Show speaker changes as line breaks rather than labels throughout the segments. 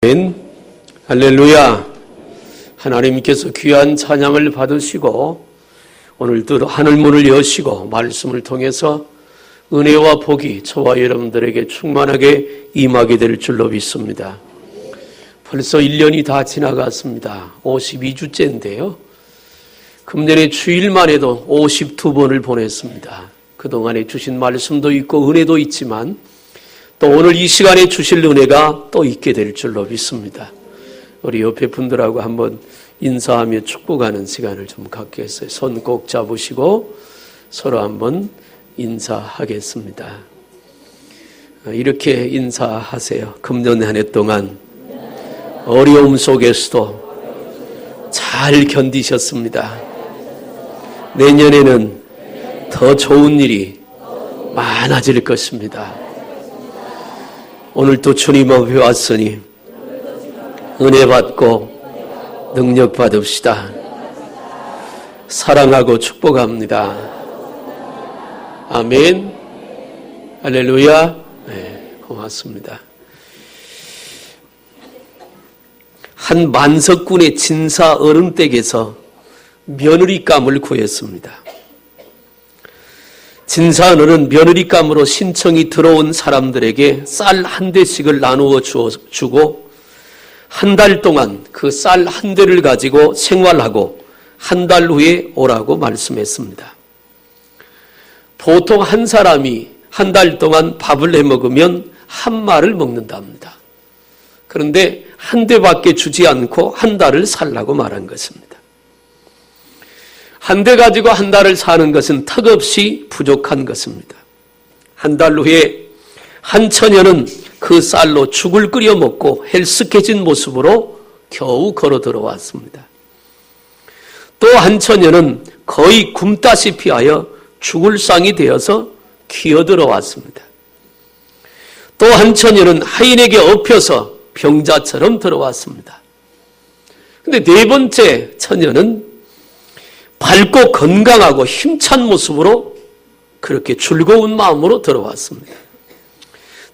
아멘. 할렐루야. 하나님께서 귀한 찬양을 받으시고 오늘도 하늘문을 여시고 말씀을 통해서 은혜와 복이 저와 여러분들에게 충만하게 임하게 될 줄로 믿습니다. 벌써 1년이 다 지나갔습니다. 52주째인데요. 금년에 주일만 해도 52번을 보냈습니다. 그동안에 주신 말씀도 있고 은혜도 있지만 또 오늘 이 시간에 주실 은혜가 또 있게 될 줄로 믿습니다. 우리 옆에 분들하고 한번 인사하며 축복하는 시간을 좀 갖겠어요. 손 꼭 잡으시고 서로 한번 인사하겠습니다. 이렇게 인사하세요. 금년 한 해 동안 어려움 속에서도 잘 견디셨습니다. 내년에는 더 좋은 일이 많아질 것입니다. 오늘도 주님 앞에 왔으니 은혜 받고 능력 받읍시다. 사랑하고 축복합니다. 아멘. 할렐루야. 네, 고맙습니다. 한 만석군의 진사 어른 댁에서 며느리감을 구했습니다. 진사어른은 며느리감으로 신청이 들어온 사람들에게 쌀 한 대씩을 나누어 주고 한 달 동안 그 쌀 한 대를 가지고 생활하고 한 달 후에 오라고 말씀했습니다. 보통 한 사람이 한 달 동안 밥을 해 먹으면 한 말을 먹는답니다. 그런데 한 대밖에 주지 않고 한 달을 살라고 말한 것입니다. 한 대 가지고 한 달을 사는 것은 턱없이 부족한 것입니다. 한 달 후에 한 처녀는 그 쌀로 죽을 끓여 먹고 헬쓱해진 모습으로 겨우 걸어 들어왔습니다. 또 한 처녀는 거의 굶다시피 하여 죽을 상이 되어서 기어 들어왔습니다. 또 한 처녀는 하인에게 엎혀서 병자처럼 들어왔습니다. 그런데 네 번째 처녀는 밝고 건강하고 힘찬 모습으로 그렇게 즐거운 마음으로 들어왔습니다.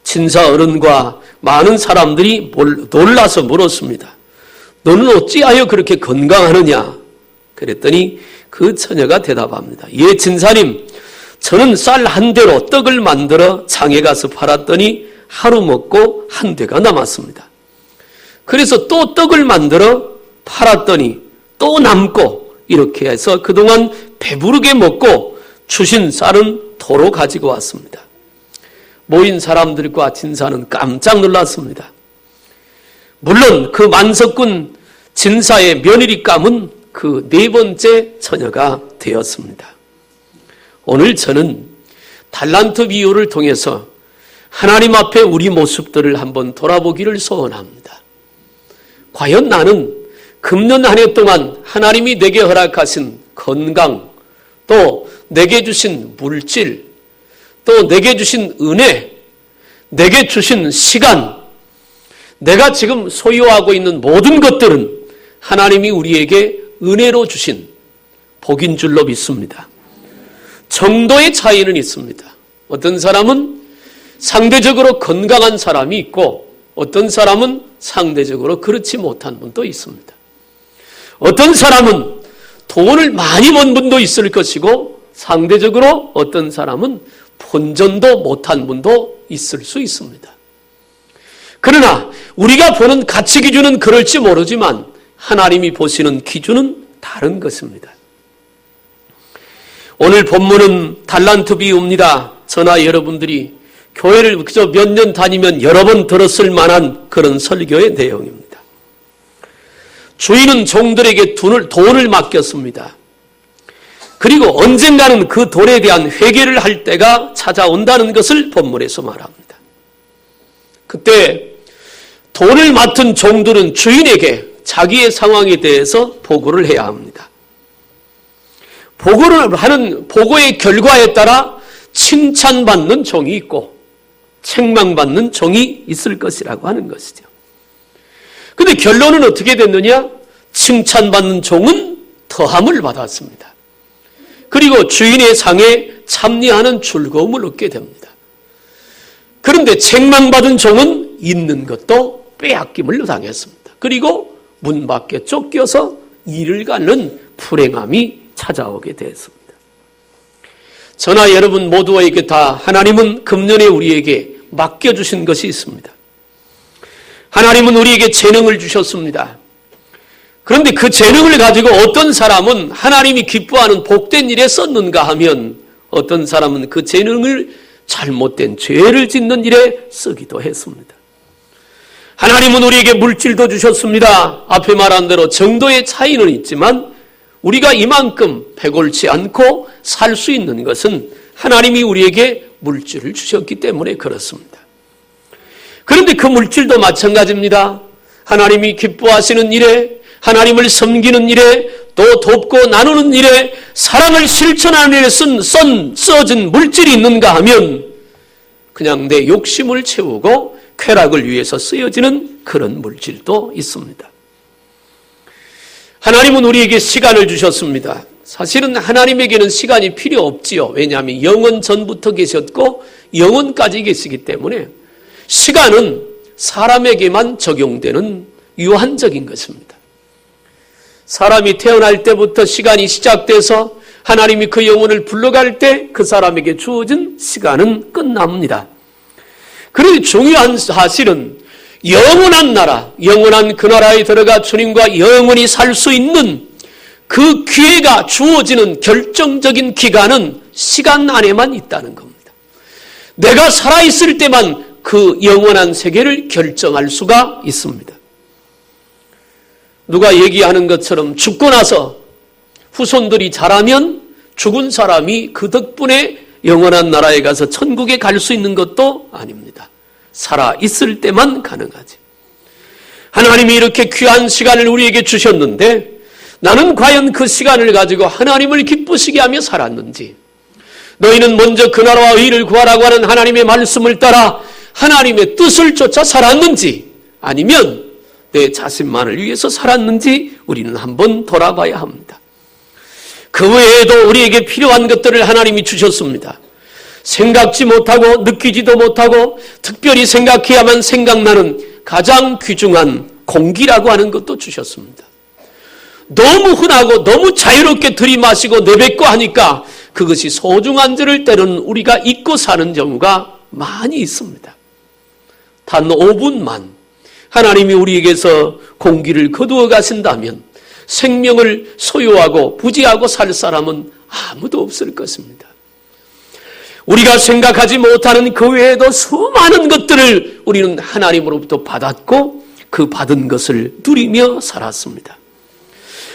진사 어른과 많은 사람들이 놀라서 물었습니다. 너는 어찌하여 그렇게 건강하느냐? 그랬더니 그 처녀가 대답합니다. 예, 진사님, 저는 쌀 한 대로 떡을 만들어 장에 가서 팔았더니 하루 먹고 한 대가 남았습니다. 그래서 또 떡을 만들어 팔았더니 또 남고 이렇게 해서 그동안 배부르게 먹고 주신 쌀은 도로 가지고 왔습니다. 모인 사람들과 진사는 깜짝 놀랐습니다. 물론 그 만석군 진사의 며느리감은 그 네 번째 처녀가 되었습니다. 오늘 저는 달란트 비유를 통해서 하나님 앞에 우리 모습들을 한번 돌아보기를 소원합니다. 과연 나는 금년 한 해 동안 하나님이 내게 허락하신 건강, 또 내게 주신 물질, 또 내게 주신 은혜, 내게 주신 시간, 내가 지금 소유하고 있는 모든 것들은 하나님이 우리에게 은혜로 주신 복인 줄로 믿습니다. 정도의 차이는 있습니다. 어떤 사람은 상대적으로 건강한 사람이 있고 어떤 사람은 상대적으로 그렇지 못한 분도 있습니다. 어떤 사람은 돈을 많이 번 분도 있을 것이고 상대적으로 어떤 사람은 본전도 못한 분도 있을 수 있습니다. 그러나 우리가 보는 가치 기준은 그럴지 모르지만 하나님이 보시는 기준은 다른 것입니다. 오늘 본문은 달란트 비유입니다. 저나 여러분들이 교회를 그저 몇 년 다니면 여러 번 들었을 만한 그런 설교의 내용입니다. 주인은 종들에게 돈을 맡겼습니다. 그리고 언젠가는 그 돈에 대한 회개를 할 때가 찾아온다는 것을 본문에서 말합니다. 그때 돈을 맡은 종들은 주인에게 자기의 상황에 대해서 보고를 해야 합니다. 보고를 하는 보고의 결과에 따라 칭찬받는 종이 있고 책망받는 종이 있을 것이라고 하는 것이죠. 근데 결론은 어떻게 됐느냐? 칭찬받는 종은 더함을 받았습니다. 그리고 주인의 상에 참여하는 즐거움을 얻게 됩니다. 그런데 책망받은 종은 있는 것도 빼앗김을 당했습니다. 그리고 문 밖에 쫓겨서 이를 가는 불행함이 찾아오게 됐습니다. 저나 여러분 모두에게 다 하나님은 금년에 우리에게 맡겨주신 것이 있습니다. 하나님은 우리에게 재능을 주셨습니다. 그런데 그 재능을 가지고 어떤 사람은 하나님이 기뻐하는 복된 일에 썼는가 하면 어떤 사람은 그 재능을 잘못된 죄를 짓는 일에 쓰기도 했습니다. 하나님은 우리에게 물질도 주셨습니다. 앞에 말한 대로 정도의 차이는 있지만 우리가 이만큼 배골치 않고 살 수 있는 것은 하나님이 우리에게 물질을 주셨기 때문에 그렇습니다. 그런데 그 물질도 마찬가지입니다. 하나님이 기뻐하시는 일에, 하나님을 섬기는 일에, 또 돕고 나누는 일에, 사랑을 실천하는 일에 써진 물질이 있는가 하면 그냥 내 욕심을 채우고 쾌락을 위해서 쓰여지는 그런 물질도 있습니다. 하나님은 우리에게 시간을 주셨습니다. 사실은 하나님에게는 시간이 필요 없지요. 왜냐하면 영원 전부터 계셨고 영원까지 계시기 때문에 시간은 사람에게만 적용되는 유한적인 것입니다. 사람이 태어날 때부터 시간이 시작돼서 하나님이 그 영혼을 불러갈 때 그 사람에게 주어진 시간은 끝납니다. 그런데 중요한 사실은 영원한 나라, 영원한 그 나라에 들어가 주님과 영원히 살 수 있는 그 기회가 주어지는 결정적인 기간은 시간 안에만 있다는 겁니다. 내가 살아있을 때만 그 영원한 세계를 결정할 수가 있습니다. 누가 얘기하는 것처럼 죽고 나서 후손들이 자라면 죽은 사람이 그 덕분에 영원한 나라에 가서 천국에 갈 수 있는 것도 아닙니다. 살아있을 때만 가능하지. 하나님이 이렇게 귀한 시간을 우리에게 주셨는데 나는 과연 그 시간을 가지고 하나님을 기쁘시게 하며 살았는지, 너희는 먼저 그 나라와 의를 구하라고 하는 하나님의 말씀을 따라 하나님의 뜻을 쫓아 살았는지, 아니면 내 자신만을 위해서 살았는지 우리는 한번 돌아봐야 합니다. 그 외에도 우리에게 필요한 것들을 하나님이 주셨습니다. 생각지 못하고 느끼지도 못하고 특별히 생각해야만 생각나는 가장 귀중한 공기라고 하는 것도 주셨습니다. 너무 흔하고 너무 자유롭게 들이마시고 내뱉고 하니까 그것이 소중한 줄을 때로는 우리가 잊고 사는 경우가 많이 있습니다. 단 5분만 하나님이 우리에게서 공기를 거두어 가신다면 생명을 소유하고 부지하고 살 사람은 아무도 없을 것입니다. 우리가 생각하지 못하는 그 외에도 수많은 것들을 우리는 하나님으로부터 받았고 그 받은 것을 누리며 살았습니다.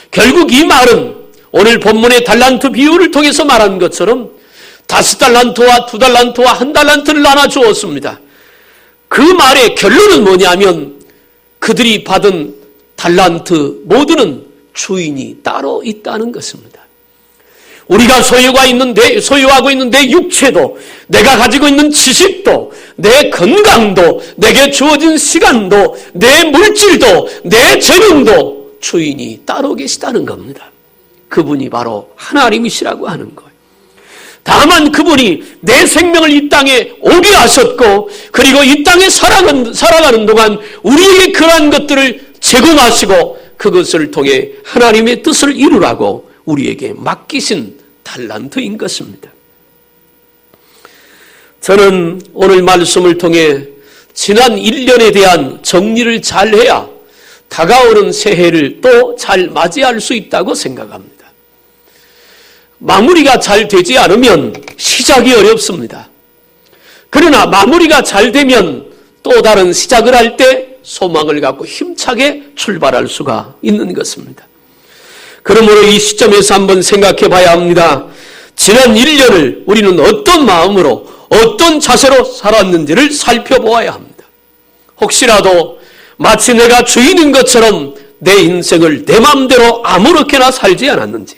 결국 이 말은 오늘 본문의 달란트 비유를 통해서 말한 것처럼 5달란트와 2달란트와 1달란트를 나눠 주었습니다. 그 말의 결론은 뭐냐면 그들이 받은 달란트 모두는 주인이 따로 있다는 것입니다. 우리가 소유하고 있는 내 육체도, 내가 가지고 있는 지식도, 내 건강도, 내게 주어진 시간도, 내 물질도, 내 재능도 주인이 따로 계시다는 겁니다. 그분이 바로 하나님이시라고 하는 거예요. 다만 그분이 내 생명을 이 땅에 오게 하셨고, 그리고 이 땅에 살아가는 동안 우리에게 그러한 것들을 제공하시고 그것을 통해 하나님의 뜻을 이루라고 우리에게 맡기신 달란트인 것입니다. 저는 오늘 말씀을 통해 지난 1년에 대한 정리를 잘해야 다가오는 새해를 또 잘 맞이할 수 있다고 생각합니다. 마무리가 잘 되지 않으면 시작이 어렵습니다. 그러나 마무리가 잘 되면 또 다른 시작을 할 때 소망을 갖고 힘차게 출발할 수가 있는 것입니다. 그러므로 이 시점에서 한번 생각해 봐야 합니다. 지난 1년을 우리는 어떤 마음으로 어떤 자세로 살았는지를 살펴보아야 합니다. 혹시라도 마치 내가 주인인 것처럼 내 인생을 내 마음대로 아무렇게나 살지 않았는지,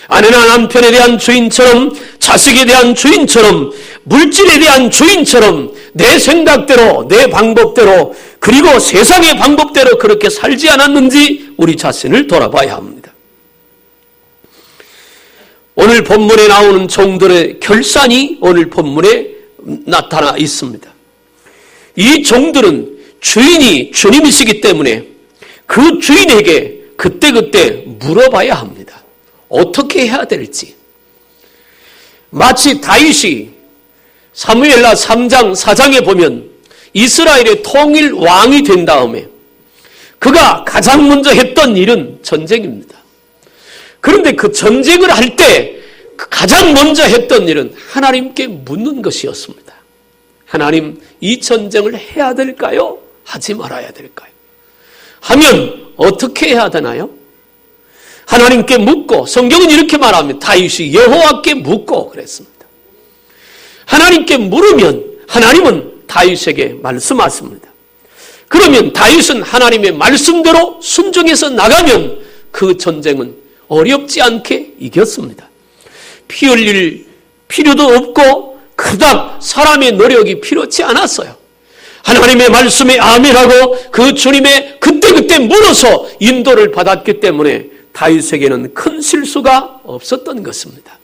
아내나 남편에 대한 주인처럼, 자식에 대한 주인처럼, 물질에 대한 주인처럼 내 생각대로, 내 방법대로, 그리고 세상의 방법대로 그렇게 살지 않았는지 우리 자신을 돌아봐야 합니다. 오늘 본문에 나오는 종들의 결산이 오늘 본문에 나타나 있습니다. 이 종들은 주인이 주님이시기 때문에 그 주인에게 그때그때 물어봐야 합니다. 어떻게 해야 될지. 마치 다윗이 사무엘하 3장 4장에 보면 이스라엘의 통일 왕이 된 다음에 그가 가장 먼저 했던 일은 전쟁입니다. 그런데 그 전쟁을 할 때 가장 먼저 했던 일은 하나님께 묻는 것이었습니다. 하나님, 이 전쟁을 해야 될까요? 하지 말아야 될까요? 하면 어떻게 해야 되나요? 하나님께 묻고, 성경은 이렇게 말합니다. 다윗이 여호와께 묻고 그랬습니다. 하나님께 물으면 하나님은 다윗에게 말씀하십니다. 그러면 다윗은 하나님의 말씀대로 순종해서 나가면 그 전쟁은 어렵지 않게 이겼습니다. 피 흘릴 필요도 없고 그닥 사람의 노력이 필요치 않았어요. 하나님의 말씀에 아멘하고 그 주님의 그때그때 물어서 인도를 받았기 때문에 다윗에게는 큰 실수가 없었던 것입니다.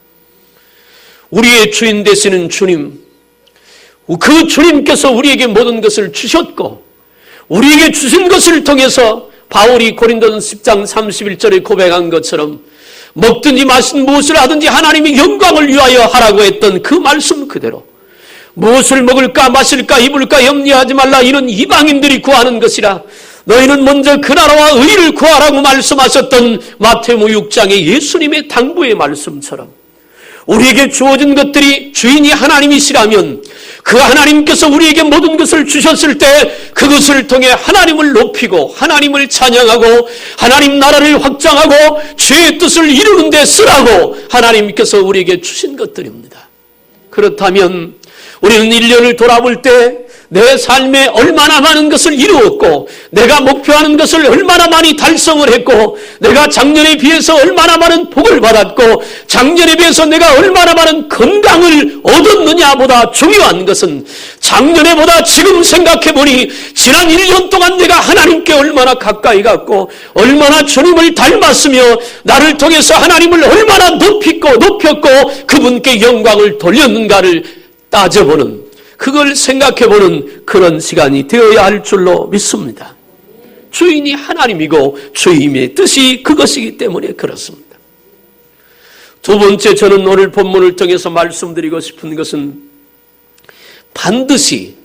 우리의 주인 되시는 주님, 그 주님께서 우리에게 모든 것을 주셨고 우리에게 주신 것을 통해서 바울이 고린도전 10장 31절에 고백한 것처럼 먹든지 마시든 무엇을 하든지 하나님의 영광을 위하여 하라고 했던 그 말씀 그대로 무엇을 먹을까 마실까 입을까 염려하지 말라. 이는 이방인들이 구하는 것이라. 너희는 먼저 그 나라와 의를 구하라고 말씀하셨던 마태복음 6장의 예수님의 당부의 말씀처럼 우리에게 주어진 것들이 주인이 하나님이시라면 그 하나님께서 우리에게 모든 것을 주셨을 때 그것을 통해 하나님을 높이고 하나님을 찬양하고 하나님 나라를 확장하고 주의 뜻을 이루는 데 쓰라고 하나님께서 우리에게 주신 것들입니다. 그렇다면 우리는 1년을 돌아볼 때 내 삶에 얼마나 많은 것을 이루었고 내가 목표하는 것을 얼마나 많이 달성을 했고 내가 작년에 비해서 얼마나 많은 복을 받았고 작년에 비해서 내가 얼마나 많은 건강을 얻었느냐보다 중요한 것은 작년에보다 지금 생각해보니 지난 1년 동안 내가 하나님께 얼마나 가까이 갔고 얼마나 주님을 닮았으며 나를 통해서 하나님을 얼마나 높였고 그분께 영광을 돌렸는가를 따져보는 그걸 생각해보는 그런 시간이 되어야 할 줄로 믿습니다. 주인이 하나님이고 주님의 뜻이 그것이기 때문에 그렇습니다. 두 번째 저는 오늘 본문을 통해서 말씀드리고 싶은 것은 반드시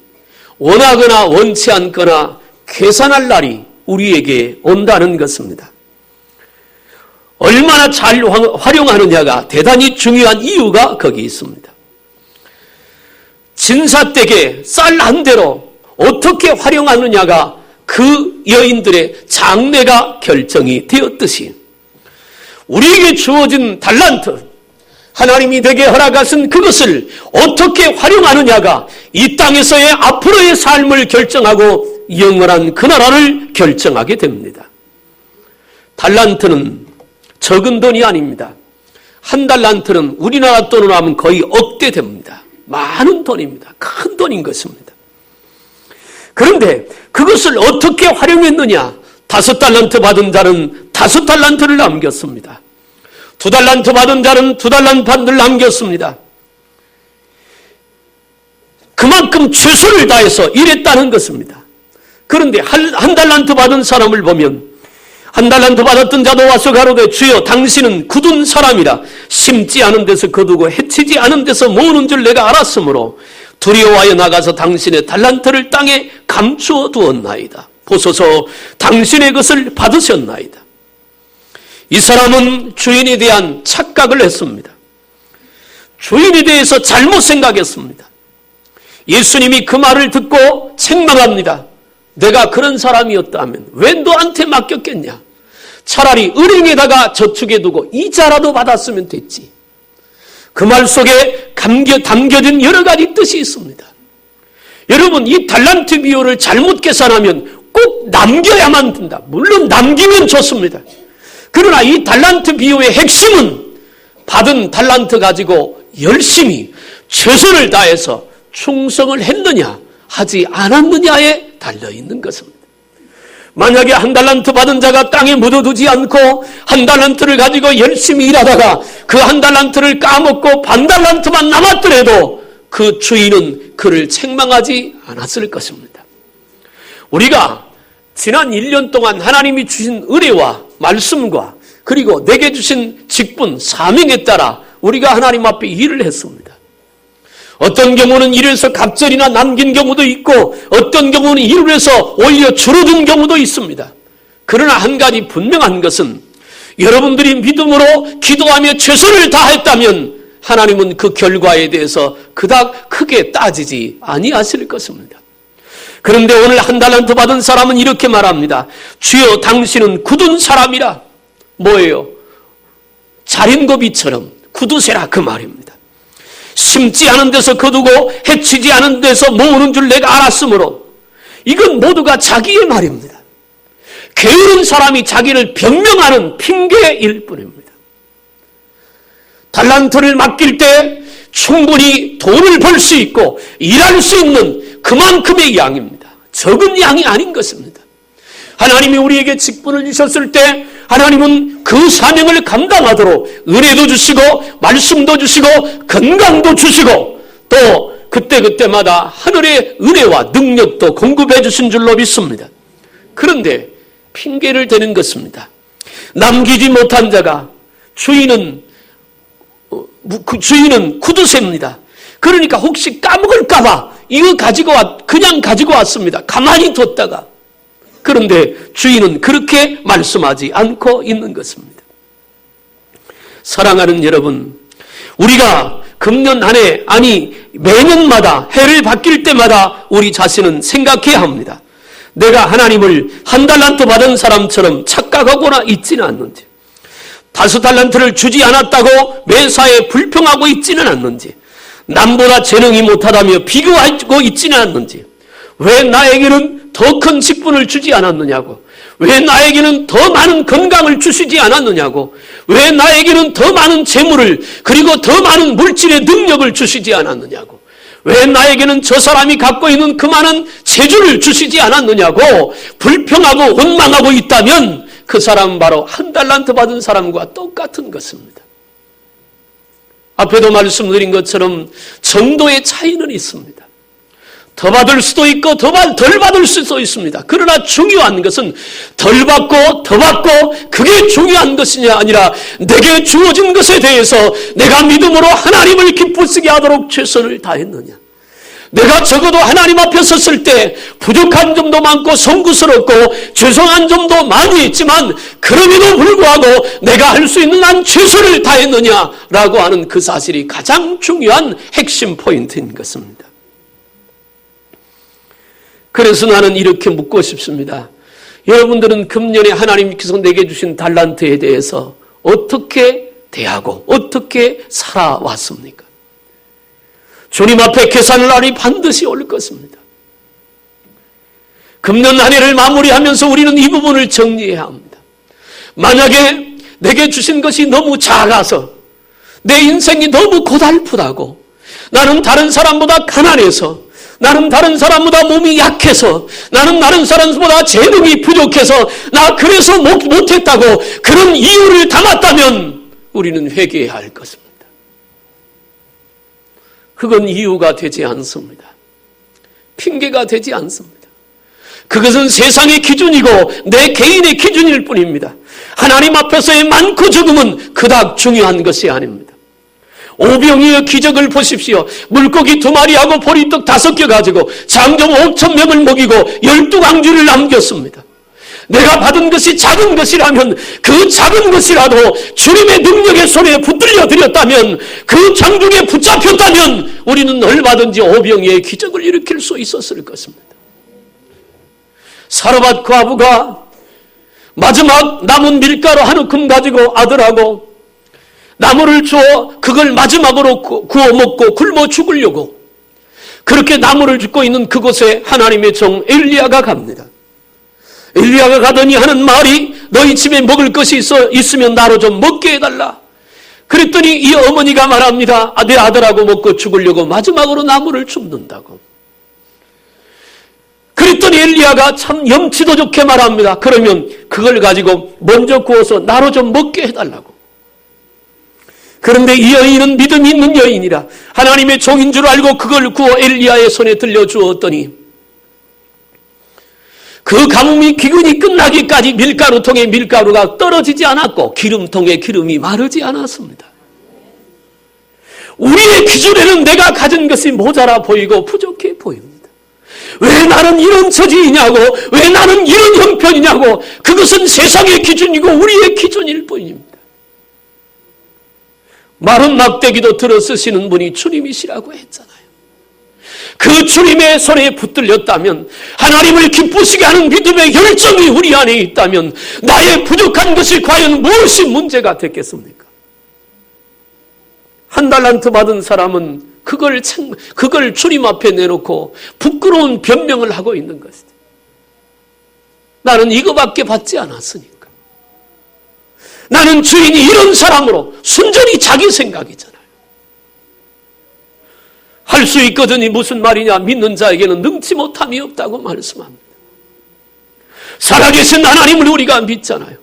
원하거나 원치 않거나 계산할 날이 우리에게 온다는 것입니다. 얼마나 잘 활용하느냐가 대단히 중요한 이유가 거기 있습니다. 진사댁에 쌀 한 대로 어떻게 활용하느냐가 그 여인들의 장래가 결정이 되었듯이 우리에게 주어진 달란트, 하나님이 내게 허락하신 그것을 어떻게 활용하느냐가 이 땅에서의 앞으로의 삶을 결정하고 영원한 그 나라를 결정하게 됩니다. 달란트는 적은 돈이 아닙니다. 한 달란트는 우리나라 돈으로 하면 거의 억대 됩니다. 많은 돈입니다. 큰 돈인 것입니다. 그런데 그것을 어떻게 활용했느냐? 5달란트 받은 자는 5달란트를 남겼습니다. 2달란트 받은 자는 2달란트를 남겼습니다. 그만큼 최선을 다해서 일했다는 것입니다. 그런데 한 달란트 받은 사람을 보면 한 달란트 받았던 자도 와서 가로되 주여 당신은 굳은 사람이라 심지 않은 데서 거두고 해치지 않은 데서 모으는 줄 내가 알았으므로 두려워하여 나가서 당신의 달란트를 땅에 감추어 두었나이다. 보소서 당신의 것을 받으셨나이다. 이 사람은 주인에 대한 착각을 했습니다. 주인에 대해서 잘못 생각했습니다. 예수님이 그 말을 듣고 책망합니다. 내가 그런 사람이었다면 왜 너한테 맡겼겠냐? 차라리 은행에다가 저축해두고 이자라도 받았으면 됐지. 그 말 속에 담겨진 여러 가지 뜻이 있습니다. 여러분, 이 달란트 비율을 잘못 계산하면 꼭 남겨야만 된다. 물론 남기면 좋습니다. 그러나 이 달란트 비율의 핵심은 받은 달란트 가지고 열심히 최선을 다해서 충성을 했느냐 하지 않았느냐에 달려있는 것입니다. 만약에 한 달란트 받은 자가 땅에 묻어두지 않고 한 달란트를 가지고 열심히 일하다가 그 한 달란트를 까먹고 반 달란트만 남았더라도 그 주인은 그를 책망하지 않았을 것입니다. 우리가 지난 1년 동안 하나님이 주신 은혜와 말씀과 그리고 내게 주신 직분, 사명에 따라 우리가 하나님 앞에 일을 했습니다. 어떤 경우는 일에서 갑절이나 남긴 경우도 있고 어떤 경우는 일을 해서 오히려 줄어든 경우도 있습니다. 그러나 한 가지 분명한 것은 여러분들이 믿음으로 기도하며 최선을 다했다면 하나님은 그 결과에 대해서 그닥 크게 따지지 아니하실 것입니다. 그런데 오늘 한 달란트 받은 사람은 이렇게 말합니다. 주여 당신은 굳은 사람이라. 뭐예요? 자린고비처럼 굳으세라 그 말입니다. 심지 않은 데서 거두고 해치지 않은 데서 모으는 줄 내가 알았으므로 이건 모두가 자기의 말입니다. 게으른 사람이 자기를 변명하는 핑계일 뿐입니다. 달란트를 맡길 때 충분히 돈을 벌 수 있고 일할 수 있는 그만큼의 양입니다. 적은 양이 아닌 것입니다. 하나님이 우리에게 직분을 주셨을 때 하나님은 그 사명을 감당하도록 은혜도 주시고 말씀도 주시고 건강도 주시고 또 그때그때마다 하늘의 은혜와 능력도 공급해 주신 줄로 믿습니다. 그런데 핑계를 대는 것입니다. 남기지 못한 자가 주인은 굳으셉니다. 그러니까 혹시 까먹을까봐 이거 그냥 가지고 왔습니다. 가만히 뒀다가. 그런데 주인은 그렇게 말씀하지 않고 있는 것입니다. 사랑하는 여러분, 우리가 금년 한 해, 아니 매년마다 해를 바뀔 때마다 우리 자신은 생각해야 합니다. 내가 하나님을 한 달란트 받은 사람처럼 착각하거나 있지는 않는지, 5달란트를 주지 않았다고 매사에 불평하고 있지는 않는지, 남보다 재능이 못하다며 비교하고 있지는 않는지, 왜 나에게는 더 큰 직분을 주지 않았느냐고, 왜 나에게는 더 많은 건강을 주시지 않았느냐고, 왜 나에게는 더 많은 재물을 그리고 더 많은 물질의 능력을 주시지 않았느냐고, 왜 나에게는 저 사람이 갖고 있는 그 많은 재주를 주시지 않았느냐고 불평하고 원망하고 있다면 그 사람은 바로 한 달란트 받은 사람과 똑같은 것입니다. 앞에도 말씀드린 것처럼 정도의 차이는 있습니다. 더 받을 수도 있고 덜 받을 수도 있습니다. 그러나 중요한 것은 덜 받고 더 받고 그게 중요한 것이냐 아니라 내게 주어진 것에 대해서 내가 믿음으로 하나님을 기쁘시게 하도록 최선을 다했느냐. 내가 적어도 하나님 앞에 섰을 때 부족한 점도 많고 송구스럽고 죄송한 점도 많이 있지만 그럼에도 불구하고 내가 할 수 있는 한 최선을 다했느냐라고 하는 그 사실이 가장 중요한 핵심 포인트인 것입니다. 그래서 나는 이렇게 묻고 싶습니다. 여러분들은 금년에 하나님께서 내게 주신 달란트에 대해서 어떻게 대하고 어떻게 살아왔습니까? 주님 앞에 계산할 날이 반드시 올 것입니다. 금년 한 해를 마무리하면서 우리는 이 부분을 정리해야 합니다. 만약에 내게 주신 것이 너무 작아서 내 인생이 너무 고달프다고, 나는 다른 사람보다 가난해서, 나는 다른 사람보다 몸이 약해서, 나는 다른 사람보다 재능이 부족해서 나 그래서 못했다고 그런 이유를 담았다면 우리는 회개해야 할 것입니다. 그건 이유가 되지 않습니다. 핑계가 되지 않습니다. 그것은 세상의 기준이고 내 개인의 기준일 뿐입니다. 하나님 앞에서의 많고 적음은 그닥 중요한 것이 아닙니다. 오병이의 기적을 보십시오. 물고기 2마리하고 보리떡 5개 가지고 장정 5,000명을 먹이고 12광주를 남겼습니다. 내가 받은 것이 작은 것이라면 그 작은 것이라도 주님의 능력의 손에 붙들려 드렸다면, 그 장중에 붙잡혔다면 우리는 얼마든지 오병이의 기적을 일으킬 수 있었을 것입니다. 사르밧 과부가 마지막 남은 밀가루 한 움큼 가지고 아들하고 나무를 주어 그걸 마지막으로 구워 먹고 굶어 죽으려고 그렇게 나무를 줍고 있는 그곳에 하나님의 종 엘리야가 갑니다. 엘리야가 가더니 하는 말이, 너희 집에 먹을 것이 있으면 나로 좀 먹게 해달라. 그랬더니 이 어머니가 말합니다. 내 아들하고 먹고 죽으려고 마지막으로 나무를 줍는다고. 그랬더니 엘리야가 참 염치도 좋게 말합니다. 그러면 그걸 가지고 먼저 구워서 나로 좀 먹게 해달라고. 그런데 이 여인은 믿음이 있는 여인이라 하나님의 종인 줄 알고 그걸 구워 엘리야의 손에 들려주었더니 그 가뭄이 기근이 끝나기까지 밀가루통에 밀가루가 떨어지지 않았고 기름통에 기름이 마르지 않았습니다. 우리의 기준에는 내가 가진 것이 모자라 보이고 부족해 보입니다. 왜 나는 이런 처지이냐고, 왜 나는 이런 형편이냐고, 그것은 세상의 기준이고 우리의 기준일 뿐입니다. 마른 막대기도 들어 쓰시는 분이 주님이시라고 했잖아요. 그 주님의 손에 붙들렸다면, 하나님을 기쁘시게 하는 믿음의 열정이 우리 안에 있다면 나의 부족한 것이 과연 무엇이 문제가 됐겠습니까? 한 달란트 받은 사람은 그걸 주님 앞에 내놓고 부끄러운 변명을 하고 있는 것이죠. 나는 이거밖에 받지 않았으니까. 나는 주인이 이런 사람으로, 순전히 자기 생각이잖아요. 할 수 있거든이 무슨 말이냐? 믿는 자에게는 능치 못함이 없다고 말씀합니다. 살아계신 하나님을 우리가 믿잖아요.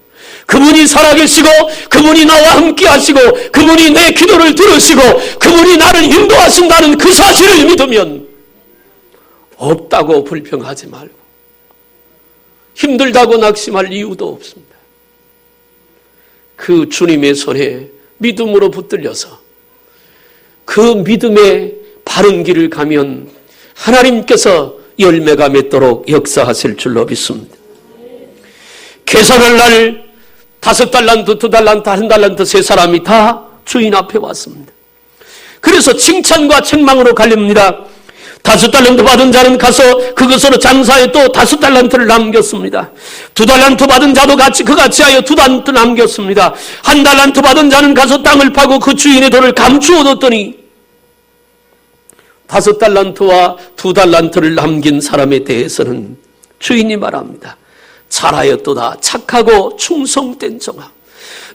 그분이 살아계시고, 그분이 나와 함께 하시고, 그분이 내 기도를 들으시고, 그분이 나를 인도하신다는 그 사실을 믿으면 없다고 불평하지 말고, 힘들다고 낙심할 이유도 없습니다. 그 주님의 손에 믿음으로 붙들려서 그 믿음의 바른 길을 가면 하나님께서 열매가 맺도록 역사하실 줄로 믿습니다. 계산할 날 5달란트, 2달란트, 1달란트 세 사람이 다 주인 앞에 왔습니다. 그래서 칭찬과 책망으로 갈립니다. 5달란트 받은 자는 가서 그것으로 장사해 또 5달란트를 남겼습니다. 2달란트 받은 자도 그같이 하여 2달란트 남겼습니다. 1달란트 받은 자는 가서 땅을 파고 그 주인의 돈을 감추어 뒀더니 5달란트와 2달란트를 남긴 사람에 대해서는 주인이 말합니다. 잘하였도다. 착하고 충성된 종아.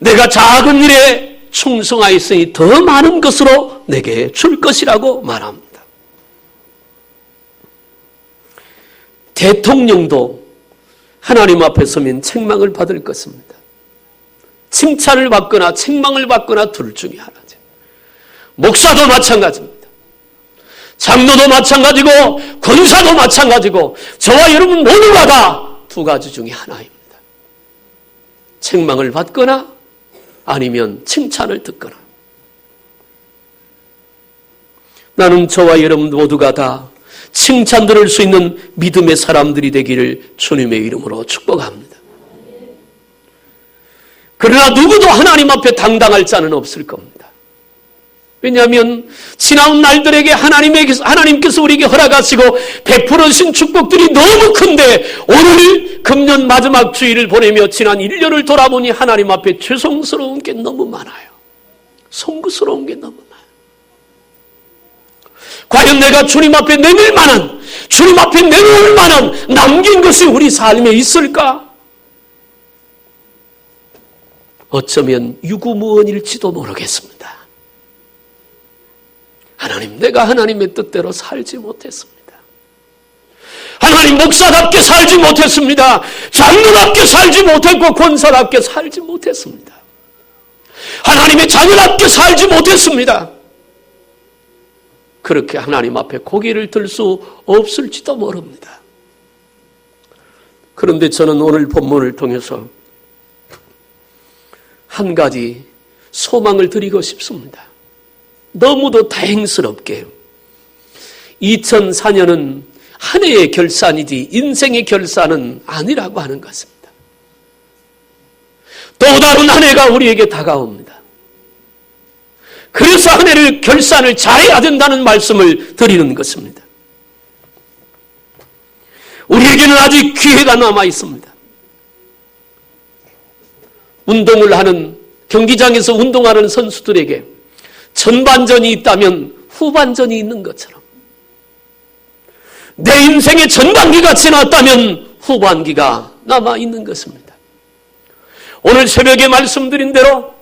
내가 작은 일에 충성하였으니 더 많은 것으로 내게 줄 것이라고 말합니다. 대통령도 하나님 앞에 서면 책망을 받을 것입니다. 칭찬을 받거나 책망을 받거나 둘 중에 하나죠. 목사도 마찬가지입니다. 장로도 마찬가지고 권사도 마찬가지고 저와 여러분 모두가 다 2가지 중에 하나입니다. 책망을 받거나 아니면 칭찬을 듣거나. 나는 저와 여러분 모두가 다 칭찬 들을 수 있는 믿음의 사람들이 되기를 주님의 이름으로 축복합니다. 그러나 누구도 하나님 앞에 당당할 자는 없을 겁니다. 왜냐하면 지나온 날들에게 하나님께서 우리에게 허락하시고 베풀으신 축복들이 너무 큰데 오늘 금년 마지막 주일을 보내며 지난 1년을 돌아보니 하나님 앞에 죄송스러운 게 너무 많아요. 송구스러운 게 너무 많아요. 과연 내가 주님 앞에 내밀 만한, 주님 앞에 내놓을 만한 남긴 것이 우리 삶에 있을까? 어쩌면 유구무원일지도 모르겠습니다. 하나님, 내가 하나님의 뜻대로 살지 못했습니다. 하나님, 목사답게 살지 못했습니다. 장로답게 살지 못했고 권사답게 살지 못했습니다. 하나님의 자녀답게 살지 못했습니다. 그렇게 하나님 앞에 고개를 들 수 없을지도 모릅니다. 그런데 저는 오늘 본문을 통해서 한 가지 소망을 드리고 싶습니다. 너무도 다행스럽게 2004년은 한 해의 결산이지 인생의 결산은 아니라고 하는 것입니다. 또 다른 한 해가 우리에게 다가옵니다. 그래서 한 해를 결산을 잘해야 된다는 말씀을 드리는 것입니다. 우리에게는 아직 기회가 남아 있습니다. 운동을 하는, 경기장에서 운동하는 선수들에게 전반전이 있다면 후반전이 있는 것처럼 내 인생의 전반기가 지났다면 후반기가 남아있는 것입니다. 오늘 새벽에 말씀드린 대로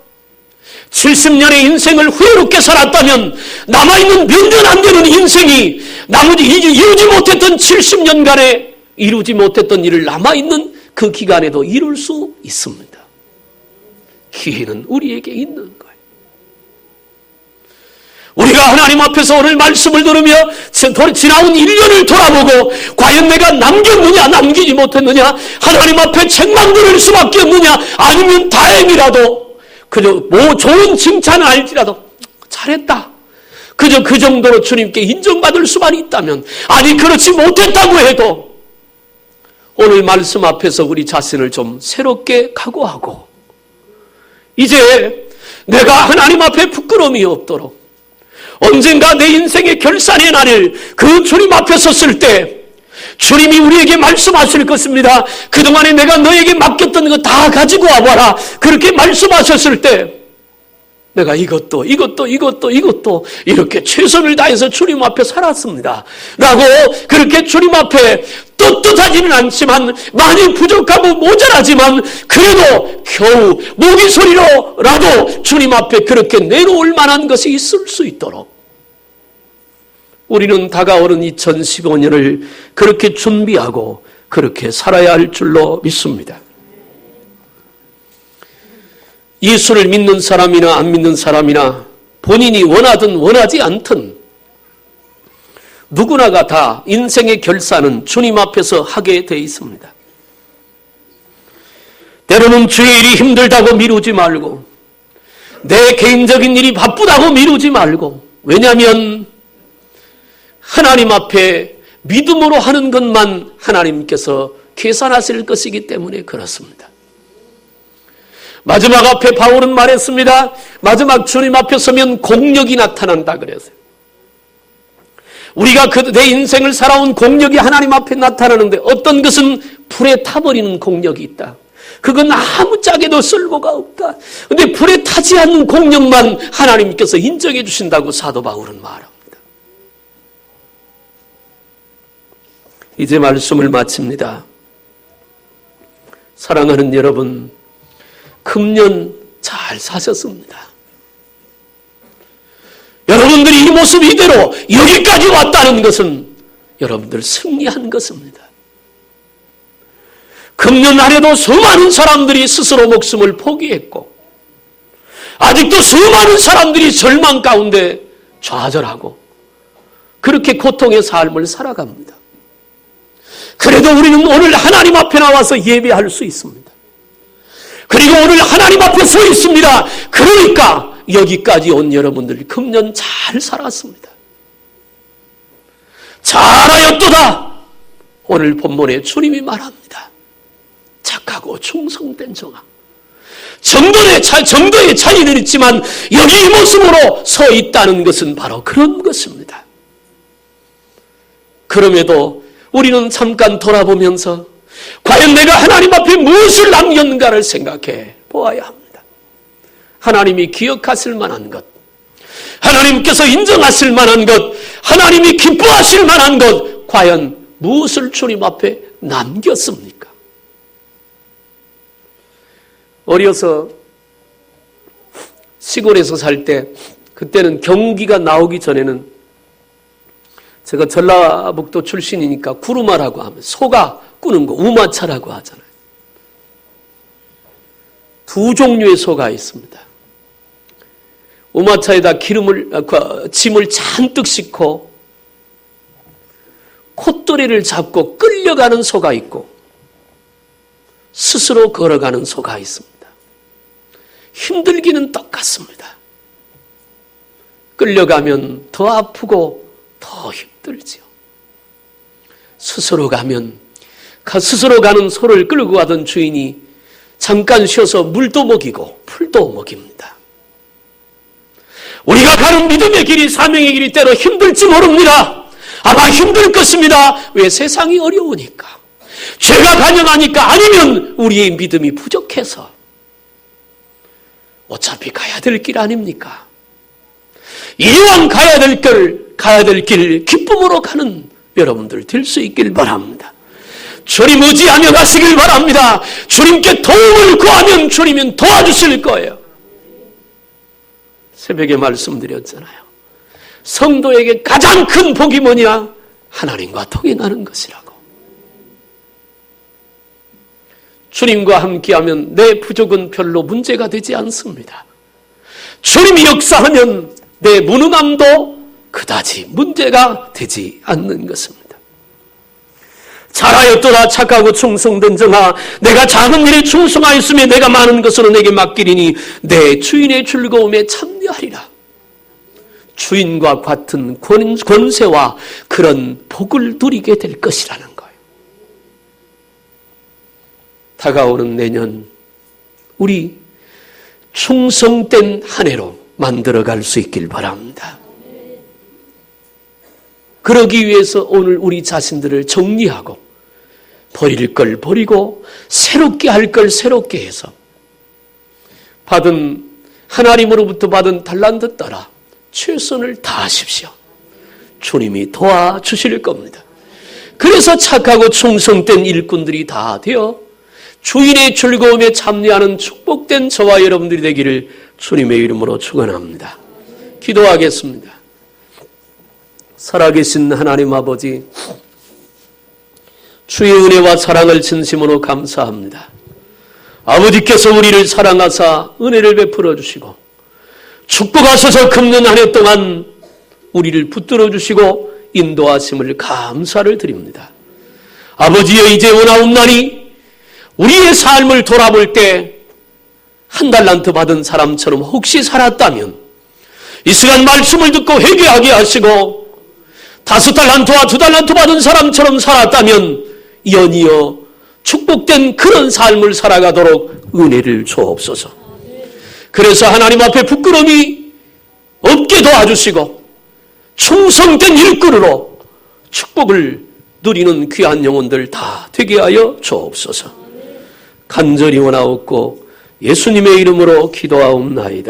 70년의 인생을 후회롭게 살았다면 남아있는 몇 년 안 되는 인생이 나머지 이루지 못했던 70년간에 이루지 못했던 일을 남아있는 그 기간에도 이룰 수 있습니다. 기회는 우리에게 있는 거예요. 우리가 내가 하나님 앞에서 오늘 말씀을 들으며 지나온 1년을 돌아보고 과연 내가 남겼느냐 남기지 못했느냐, 하나님 앞에 책망 들을 수밖에 없느냐, 아니면 다행이라도 그저 좋은 칭찬을 알지라도 잘했다, 그저 그 정도로 주님께 인정받을 수만 있다면, 아니 그렇지 못했다고 해도 오늘 말씀 앞에서 우리 자신을 좀 새롭게 각오하고, 이제 내가 하나님 앞에 부끄러움이 없도록 언젠가 내 인생의 결산의 날을 그 주님 앞에 섰을 때 주님이 우리에게 말씀하실 것입니다. 그동안에 내가 너에게 맡겼던 거 다 가지고 와봐라, 그렇게 말씀하셨을 때 내가 이것도 이렇게 최선을 다해서 주님 앞에 살았습니다 라고, 그렇게 주님 앞에 떳떳하지는 않지만 많이 부족하고 모자라지만 그래도 겨우 모기 소리로라도 주님 앞에 그렇게 내놓을 만한 것이 있을 수 있도록 우리는 다가오는 2015년을 그렇게 준비하고 그렇게 살아야 할 줄로 믿습니다. 예수를 믿는 사람이나 안 믿는 사람이나 본인이 원하든 원하지 않든 누구나가 다 인생의 결산은 주님 앞에서 하게 돼 있습니다. 때로는 주의 일이 힘들다고 미루지 말고, 내 개인적인 일이 바쁘다고 미루지 말고, 왜냐하면 하나님 앞에 믿음으로 하는 것만 하나님께서 계산하실 것이기 때문에 그렇습니다. 마지막 앞에 바울은 말했습니다. 마지막 주님 앞에 서면 공력이 나타난다 그랬어요. 우리가 내 인생을 살아온 공력이 하나님 앞에 나타나는데, 어떤 것은 불에 타버리는 공력이 있다. 그건 아무짝에도 쓸모가 없다. 그런데 불에 타지 않는 공력만 하나님께서 인정해 주신다고 사도 바울은 말합니다. 이제 말씀을 마칩니다. 사랑하는 여러분, 금년 잘 사셨습니다. 여러분들이 이 모습 이대로 여기까지 왔다는 것은 여러분들 승리한 것입니다. 금년 안에도 수많은 사람들이 스스로 목숨을 포기했고, 아직도 수많은 사람들이 절망 가운데 좌절하고 그렇게 고통의 삶을 살아갑니다. 그래도 우리는 오늘 하나님 앞에 나와서 예배할 수 있습니다. 그리고 오늘 하나님 앞에 서 있습니다. 그러니까 여기까지 온 여러분들 금년 잘 살았습니다. 잘하였도다. 오늘 본문에 주님이 말합니다. 착하고 충성된 종아. 정도의 차이는 있지만 여기 이 모습으로 서 있다는 것은 바로 그런 것입니다. 그럼에도 우리는 잠깐 돌아보면서 과연 내가 하나님 앞에 무엇을 남겼는가를 생각해 보아야 합니다. 하나님이 기억하실 만한 것, 하나님께서 인정하실 만한 것, 하나님이 기뻐하실 만한 것, 과연 무엇을 주님 앞에 남겼습니까? 어려서 시골에서 살 때, 그때는 경기가 나오기 전에는 제가 전라북도 출신이니까 구루마라고 하면 소가 꾸는 거 우마차라고 하잖아요. 두 종류의 소가 있습니다. 우마차에다 짐을 잔뜩 싣고 콧도리를 잡고 끌려가는 소가 있고 스스로 걸어가는 소가 있습니다. 힘들기는 똑같습니다. 끌려가면 더 아프고 더 힘들지요. 스스로 가면 스스로 가는 소를 끌고 가던 주인이 잠깐 쉬어서 물도 먹이고 풀도 먹입니다. 우리가 가는 믿음의 길이, 사명의 길이 때로 힘들지 모릅니다. 아마 힘들 것입니다. 왜? 세상이 어려우니까, 죄가 간영하니까, 아니면 우리의 믿음이 부족해서. 어차피 가야 될 길 아닙니까? 이왕 가야 될 길 기쁨으로 가는 여러분들 될 수 있길 바랍니다. 주님 의지하며 가시길 바랍니다. 주님께 도움을 구하면 주님은 도와주실 거예요. 새벽에 말씀드렸잖아요. 성도에게 가장 큰 복이 뭐냐? 하나님과 동행하는 것이라고. 주님과 함께하면 내 부족은 별로 문제가 되지 않습니다. 주님이 역사하면 내 무능함도 그다지 문제가 되지 않는 것입니다. 잘하였도다 착하고 충성된 정아, 내가 작은 일에 충성하였으며 내가 많은 것으로 내게 맡기리니 내 주인의 즐거움에 참여하리라. 주인과 같은 권세와 그런 복을 누리게 될 것이라는 거예요. 다가오는 내년 우리 충성된 한 해로 만들어갈 수 있길 바랍니다. 그러기 위해서 오늘 우리 자신들을 정리하고 버릴 걸 버리고 새롭게 할 걸 새롭게 해서 하나님으로부터 받은 달란트 따라 최선을 다하십시오. 주님이 도와주실 겁니다. 그래서 착하고 충성된 일꾼들이 다 되어 주인의 즐거움에 참여하는 축복된 저와 여러분들이 되기를 주님의 이름으로 축원합니다. 기도하겠습니다. 살아계신 하나님 아버지, 주의 은혜와 사랑을 진심으로 감사합니다. 아버지께서 우리를 사랑하사 은혜를 베풀어 주시고 축복하셔서 금년 한 해 동안 우리를 붙들어 주시고 인도하심을 감사를 드립니다. 아버지여, 이제 원하옵나니 우리의 삶을 돌아볼 때 한 달란트 받은 사람처럼 혹시 살았다면 이 시간 말씀을 듣고 회개하게 하시고 5달란트와 2달란트 받은 사람처럼 살았다면 연이어 축복된 그런 삶을 살아가도록 은혜를 주옵소서. 그래서 하나님 앞에 부끄러움이 없게 도와주시고 충성된 일꾼으로 축복을 누리는 귀한 영혼들 다 되게 하여 주옵소서. 간절히 원하옵고 예수님의 이름으로 기도하옵나이다.